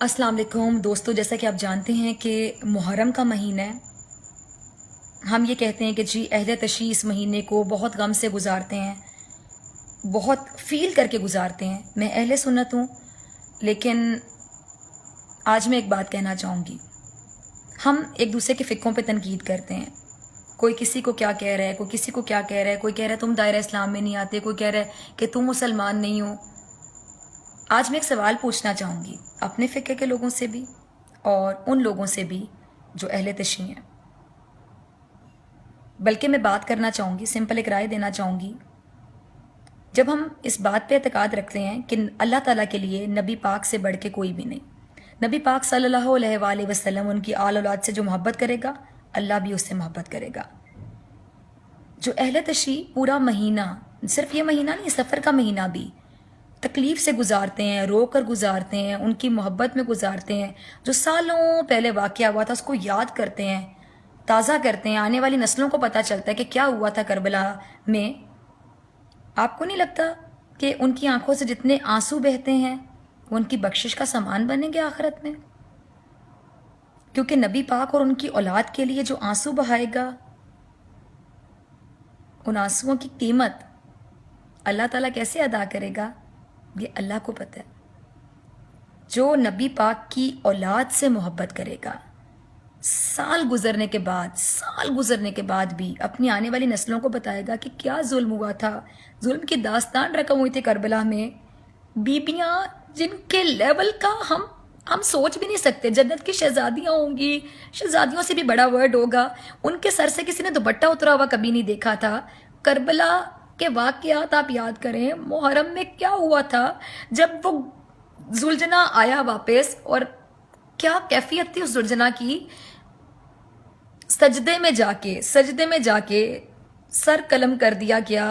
अस्सलाम वालेकुम दोस्तों, जैसा कि आप जानते हैं कि मुहर्रम का महीना है। हम ये कहते हैं कि जी अहले तशी इस महीने को बहुत गम से गुजारते हैं, बहुत फील करके गुजारते हैं। मैं अहले सुन्नत हूँ, लेकिन आज मैं एक बात कहना चाहूँगी। हम एक दूसरे के फ़िक्रों पे तनकीद करते हैं। कोई किसी को क्या कह रहा है, कोई किसी को क्या कह रहा है। कोई कह रहा है तुम दायरा इस्लाम में नहीं आते, कोई कह रहा है कि तुम मुसलमान नहीं हो। आज मैं एक सवाल पूछना चाहूँगी अपने फ़िक्र के लोगों से भी और उन लोगों से भी जो अहले तशी हैं। बल्कि मैं बात करना चाहूँगी, सिंपल एक राय देना चाहूँगी। जब हम इस बात पे एतकाद रखते हैं कि अल्लाह ताला के लिए नबी पाक से बढ़ के कोई भी नहीं, नबी पाक सल्लल्लाहु अलैहि वसल्लम उनकी आल औलाद से जो मोहब्बत करेगा, अल्लाह भी उससे मोहब्बत करेगा। जो अहले तशी पूरा महीना, सिर्फ ये महीना नहीं, सफ़र का महीना भी तकलीफ से गुजारते हैं, रो कर गुजारते हैं, उनकी मोहब्बत में गुजारते हैं। जो सालों पहले वाक़या हुआ था उसको याद करते हैं, ताज़ा करते हैं। आने वाली नस्लों को पता चलता है कि क्या हुआ था करबला में। आपको नहीं लगता कि उनकी आंखों से जितने आंसू बहते हैं वो उनकी बख्शिश का सामान बनेंगे आखिरत में? क्योंकि नबी पाक और उनकी औलाद के लिए जो आंसू बहाएगा, उन आंसुओं की कीमत अल्लाह ताला कैसे अदा करेगा, ये अल्लाह को पता है। जो नबी पाक की औलाद से मोहब्बत करेगा, साल गुजरने के बाद भी अपनी आने वाली नस्लों को बताएगा कि क्या जुल्म हुआ था। जुल्म की दास्तान रकम हुई थी करबला में। बीबियां जिनके लेवल का हम सोच भी नहीं सकते। जन्नत की शहजादियां होंगी, शहजादियों से भी बड़ा वर्ड होगा। उनके सर से किसी ने दुपट्टा उतरा हुआ कभी नहीं देखा था। करबला के वाक़यात आप याद करें, मुहर्रम में क्या हुआ था जब वो जुलझना आया वापस, और क्या कैफियत थी उस जुलझना की। सजदे में जाके सर कलम कर दिया गया।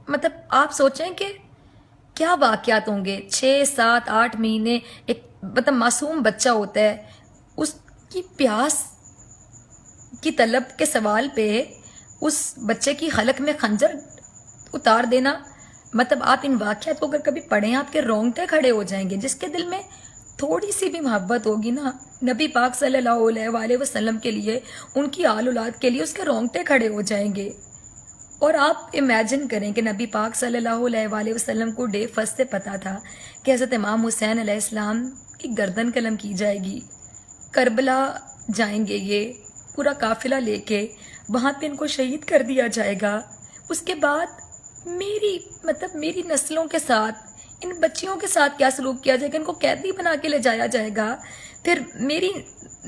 मतलब आप सोचें कि क्या वाक़यात होंगे। 6, 7, 8 महीने एक मतलब मासूम बच्चा होता है, उसकी प्यास की तलब के सवाल पे उस बच्चे की हलक में खंजर उतार देना। मतलब आप इन वाक़यात को अगर कभी पढ़ें, आपके रोंगटे खड़े हो जाएंगे। जिसके दिल में थोड़ी सी भी मोहब्बत होगी ना नबी पाक सल्लल्लाहु अलैहि वसल्लम के लिए, उनकी आल औलाद के लिए, उसके रोंगटे खड़े हो जाएंगे। और आप इमेजिन करें कि नबी पाक सल्लल्लाहु अलैहि वसल्लम को डे फर्स्ट से पता था कि हज़रत इमाम हुसैन अलैहिस्सलाम की गर्दन कलम की जाएगी। करबला जाएंगे ये पूरा काफिला लेके, वहाँ पे इनको शहीद कर दिया जाएगा। उसके बाद मेरी नस्लों के साथ, इन बच्चियों के साथ क्या सलूक किया जाएगा। इनको कैदी बना के ले जाया जाएगा। फिर मेरी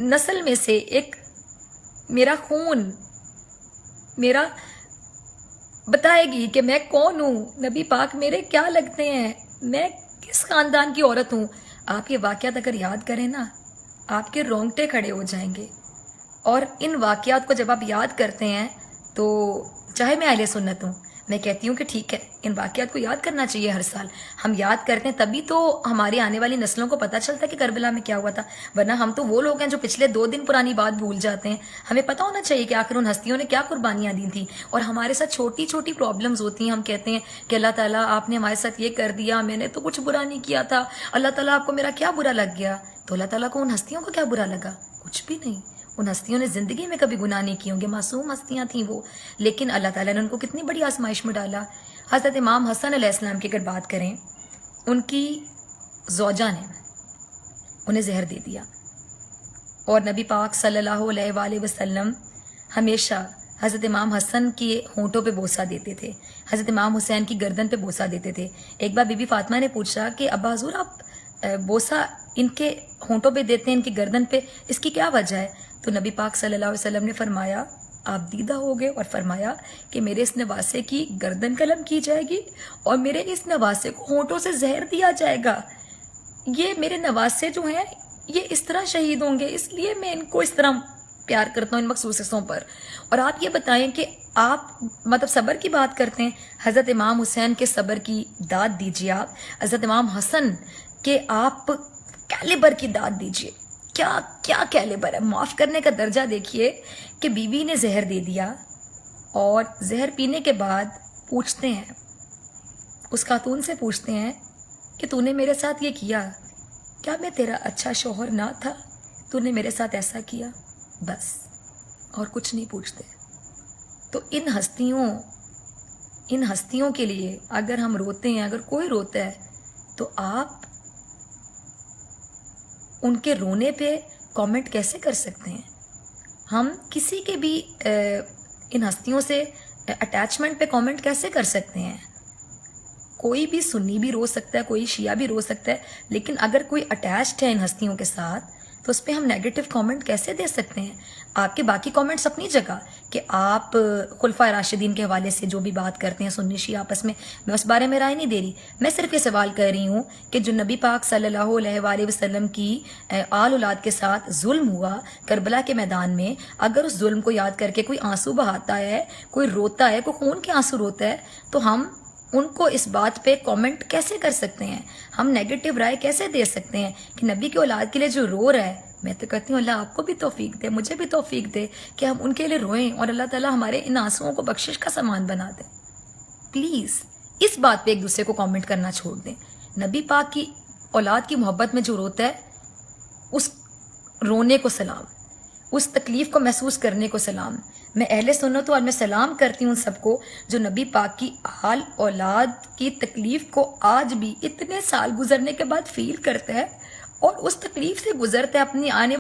नस्ल में से एक, मेरा खून मेरा बताएगी कि मैं कौन हूँ, नबी पाक मेरे क्या लगते हैं, मैं किस खानदान की औरत हूँ। आप ये वाक़यात अगर याद करें ना, आपके रोंगटे खड़े हो जाएंगे। और इन वाक़यात को जब आप याद करते हैं तो चाहे मैं अहले सुन्नत हूँ, मैं कहती हूँ कि ठीक है, इन वाक़यात को याद करना चाहिए। हर साल हम याद करते हैं, तभी तो हमारी आने वाली नस्लों को पता चलता है कि करबला में क्या हुआ था। वरना हम तो वो लोग हैं जो पिछले 2 दिन पुरानी बात भूल जाते हैं। हमें पता होना चाहिए कि आखिर उन हस्तियों ने क्या कुर्बानियाँ दी थी। और हमारे साथ छोटी छोटी प्रॉब्लम्स होती हैं। हम कहते हैं कि अल्लाह ताला आपने हमारे साथ ये कर दिया, मैंने तो कुछ बुरा नहीं किया था, अल्लाह ताला आपको मेरा क्या बुरा लग गया। तो अल्लाह ताला को उन हस्तियों को क्या बुरा लगा? कुछ भी नहीं। उन हस्तियों ने ज़िंदगी में कभी गुनाह नहीं किए होंगे, मासूम हस्तियाँ थीं वो, लेकिन अल्लाह ताला ने उनको कितनी बड़ी आजमाइश में डाला। हज़रत इमाम हसन अलैहिस्सलाम की अगर बात करें, उनकी ज़ौजा ने उन्हें जहर दे दिया, और नबी पाक सल्लल्लाहु अलैहि वसल्लम हमेशा हज़रत इमाम हसन के होंठों पे बोसा देते थे, हज़रत इमाम हुसैन की गर्दन पे बोसा देते थे। एक बार बीबी फातिमा ने पूछा कि अब्बा हुज़ूर, आप बोसा इनके होंठों पे देते हैं, इनकी गर्दन पे, इसकी क्या वजह है? तो नबी पाक सल्लल्लाहु अलैहि वसल्लम ने फरमाया, आप दीदा हो गए, और फरमाया कि मेरे इस नवासे की गर्दन कलम की जाएगी और मेरे इस नवासे को होंठों से जहर दिया जाएगा। ये मेरे नवासे जो हैं ये इस तरह शहीद होंगे, इसलिए मैं इनको इस तरह प्यार करता हूँ इन मखसूस हिस्सों पर। और आप ये बताएं कि आप मतलब सब्र की बात करते हैं, हज़रत इमाम हुसैन के सब्र की दाद दीजिए। आप हज़रत इमाम हसन के आप कैलिबर की दाद दीजिए। क्या क्या कैलिबर है, माफ़ करने का दर्जा देखिए कि बीवी ने जहर दे दिया, और जहर पीने के बाद पूछते हैं, उस खातून से पूछते हैं कि तूने मेरे साथ ये किया, کیا میں تیرا اچھا شوہر نہ تھا؟ تو نے میرے ساتھ ایسا کیا؟ بس، اور کچھ نہیں پوچھتے. تو ان ہستیوں کے لیے اگر ہم روتے ہیں، اگر کوئی روتا ہے، تو آپ ان کے رونے پہ کامنٹ کیسے کر سکتے ہیں؟ ہم کسی کے بھی ان ہستیوں سے اٹیچمنٹ پہ کامنٹ کیسے کر سکتے ہیں؟ کوئی بھی سنی بھی رو سکتا ہے، کوئی شیعہ بھی رو سکتا ہے، لیکن اگر کوئی اٹیچڈ ہے ان ہستیوں کے ساتھ تو اس پہ ہم نیگیٹو کامنٹ کیسے دے سکتے ہیں؟ آپ کے باقی کامنٹس اپنی جگہ کہ آپ خلفائے راشدین کے حوالے سے جو بھی بات کرتے ہیں سنی شیعہ آپس میں اس بارے میں رائے نہیں دے رہی. میں صرف یہ سوال کر رہی ہوں کہ جو نبی پاک صلی اللہ علیہ وآلہ وسلم کی آل اولاد کے ساتھ ظلم ہوا کربلا کے میدان میں، اگر اس ظلم کو یاد کر کے کوئی آنسو بہاتا ہے، کوئی روتا ہے، کوئی خون کے آنسو روتا ہے، تو ہم ان کو اس بات پہ کامنٹ کیسے کر سکتے ہیں؟ ہم نیگیٹو رائے کیسے دے سکتے ہیں کہ نبی کی اولاد کے لیے جو رو رہا ہے؟ میں تو کہتی ہوں اللہ آپ کو بھی توفیق دے، مجھے بھی توفیق دے کہ ہم ان کے لیے روئیں اور اللہ تعالیٰ ہمارے ان آنسوؤں کو بخشش کا سامان بنا دے. پلیز اس بات پہ ایک دوسرے کو کامنٹ کرنا چھوڑ دیں. نبی پاک کی اولاد کی محبت میں جو روتا ہے اس رونے کو سلام، اس تکلیف کو محسوس کرنے کو سلام. میں اہل سنت ہوں اور میں سلام کرتی ہوں سب کو جو نبی پاک کی آل اولاد کی تکلیف کو آج بھی اتنے سال گزرنے کے بعد فیل کرتا ہے اور اس تکلیف سے گزرتا ہے اپنی آنے